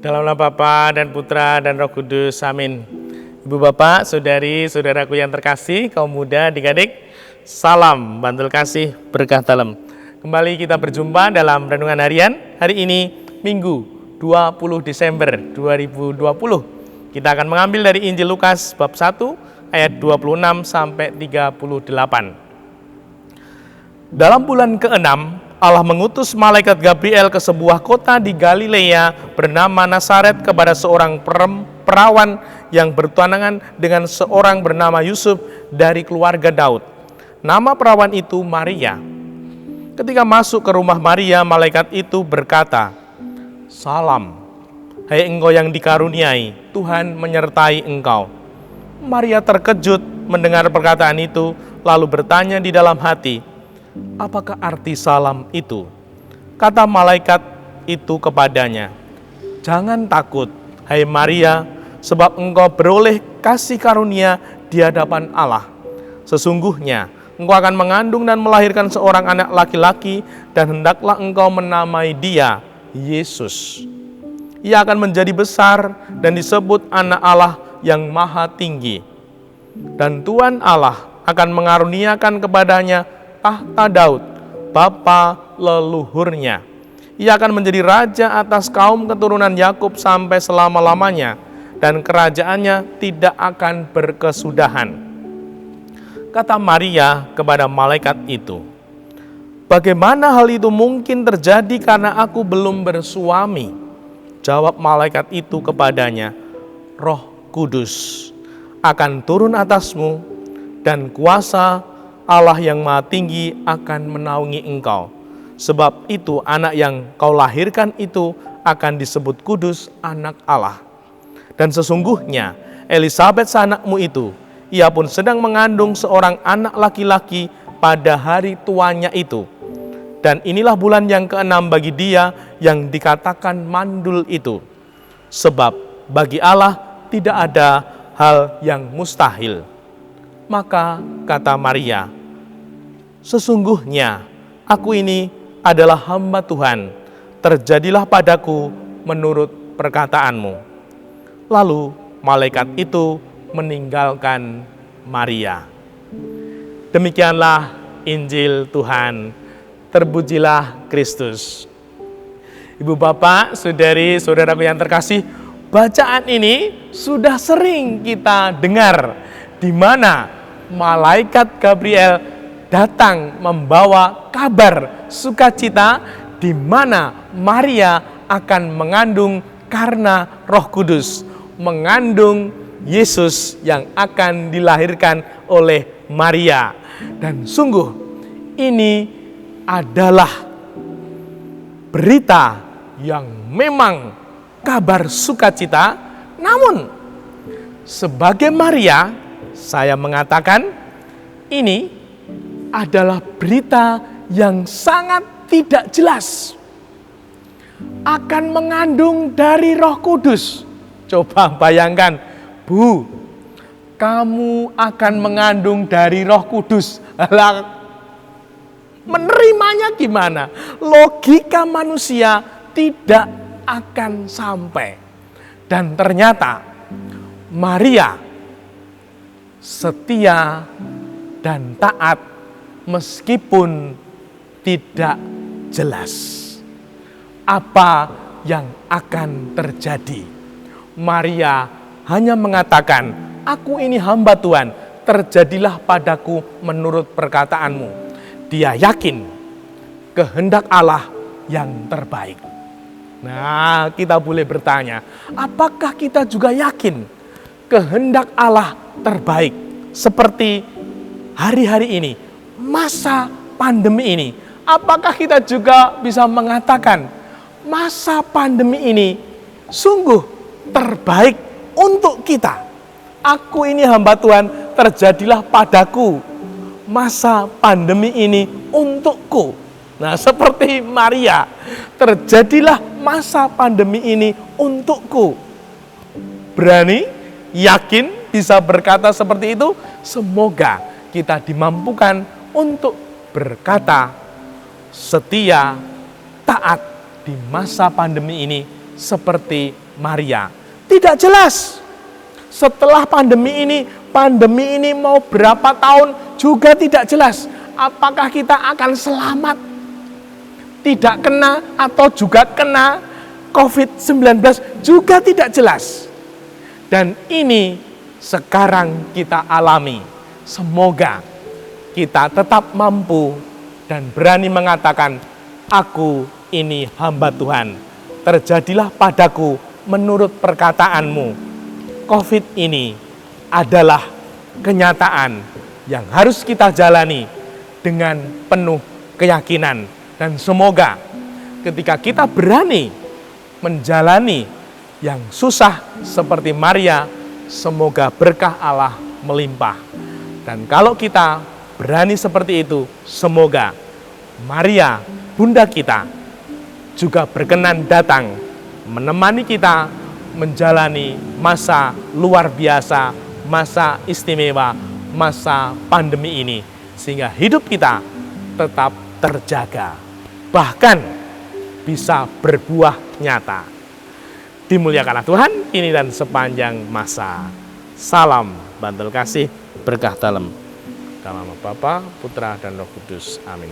Dalam nama Bapa dan Putra dan Roh Kudus, amin. Ibu bapak, saudari, saudaraku yang terkasih, kaum muda, adik-adik, salam bantul kasih berkah dalam. Kembali kita berjumpa dalam Renungan Harian, hari ini Minggu 20 Desember 2020. Kita akan mengambil dari Injil Lukas bab 1 ayat 26 sampai 38. Dalam bulan ke-6, Allah mengutus malaikat Gabriel ke sebuah kota di Galilea bernama Nazaret kepada seorang perawan yang bertunangan dengan seorang bernama Yusuf dari keluarga Daud. Nama perawan itu Maria. Ketika masuk ke rumah Maria, malaikat itu berkata, "Salam, hai engkau yang dikaruniai, Tuhan menyertai engkau." Maria terkejut mendengar perkataan itu, lalu bertanya di dalam hati, "Apakah arti salam itu?" Kata malaikat itu kepadanya, "Jangan takut, hai Maria, sebab engkau beroleh kasih karunia di hadapan Allah. Sesungguhnya engkau akan mengandung dan melahirkan seorang anak laki-laki, dan hendaklah engkau menamai dia Yesus. Ia akan menjadi besar dan disebut Anak Allah yang Maha Tinggi. Dan Tuhan Allah akan mengaruniakan kepadanya tahta Daud, bapa leluhurnya. Ia akan menjadi raja atas kaum keturunan Yakub sampai selama-lamanya, dan kerajaannya tidak akan berkesudahan." Kata Maria kepada malaikat itu, "Bagaimana hal itu mungkin terjadi karena aku belum bersuami?" Jawab malaikat itu kepadanya, "Roh Kudus akan turun atasmu, dan kuasa Allah yang Maha Tinggi akan menaungi engkau. Sebab itu anak yang kau lahirkan itu akan disebut kudus, Anak Allah. Dan sesungguhnya Elisabet sanakmu itu, ia pun sedang mengandung seorang anak laki-laki pada hari tuanya itu. Dan inilah bulan yang ke-6 bagi dia yang dikatakan mandul itu. Sebab bagi Allah tidak ada hal yang mustahil." Maka kata Maria, "Sesungguhnya aku ini adalah hamba Tuhan, terjadilah padaku menurut perkataanmu." Lalu malaikat itu meninggalkan Maria. Demikianlah Injil Tuhan. Terpujilah Kristus. Ibu bapak, saudari, saudaraku yang terkasih, bacaan ini sudah sering kita dengar, di mana malaikat Gabriel datang membawa kabar sukacita di mana Maria akan mengandung karena Roh Kudus, mengandung Yesus yang akan dilahirkan oleh Maria. Dan sungguh ini adalah berita yang memang kabar sukacita, namun sebagai Maria, saya mengatakan ini adalah berita yang sangat tidak jelas. Akan mengandung dari Roh Kudus. Coba bayangkan, Bu, kamu akan mengandung dari Roh Kudus. Menerimanya gimana? Logika manusia tidak akan sampai. Dan ternyata Maria setia dan taat meskipun tidak jelas apa yang akan terjadi. Maria hanya mengatakan, "Aku ini hamba Tuhan, terjadilah padaku menurut perkataanmu." Dia yakin kehendak Allah yang terbaik. Nah, kita boleh bertanya, apakah kita juga yakin kehendak Allah terbaik seperti hari-hari ini, masa pandemi ini? Apakah kita juga bisa mengatakan masa pandemi ini sungguh terbaik untuk kita? Aku ini hamba Tuhan, terjadilah padaku masa pandemi ini untukku. Nah, seperti Maria, terjadilah masa pandemi ini untukku. Berani, yakin, bisa berkata seperti itu? Semoga kita dimampukan untuk berkata setia, taat di masa pandemi ini seperti Maria? Tidak jelas. Setelah pandemi ini mau berapa tahun juga tidak jelas. Apakah kita akan selamat? Tidak kena atau juga kena COVID-19 juga tidak jelas. Dan ini sekarang kita alami. Semoga kita tetap mampu dan berani mengatakan, aku ini hamba Tuhan. Terjadilah padaku menurut perkataanmu. COVID ini adalah kenyataan yang harus kita jalani dengan penuh keyakinan. Dan semoga ketika kita berani menjalani yang susah seperti Maria, semoga berkah Allah melimpah. Dan kalau kita berani seperti itu, semoga Maria, Bunda kita, juga berkenan datang menemani kita menjalani masa luar biasa, masa istimewa, masa pandemi ini, sehingga hidup kita tetap terjaga, bahkan bisa berbuah nyata. Dimuliakanlah Tuhan kini dan sepanjang masa. Salam bantul kasih, berkah dalam. Dalam nama Bapa, Putra, dan Roh Kudus. Amin.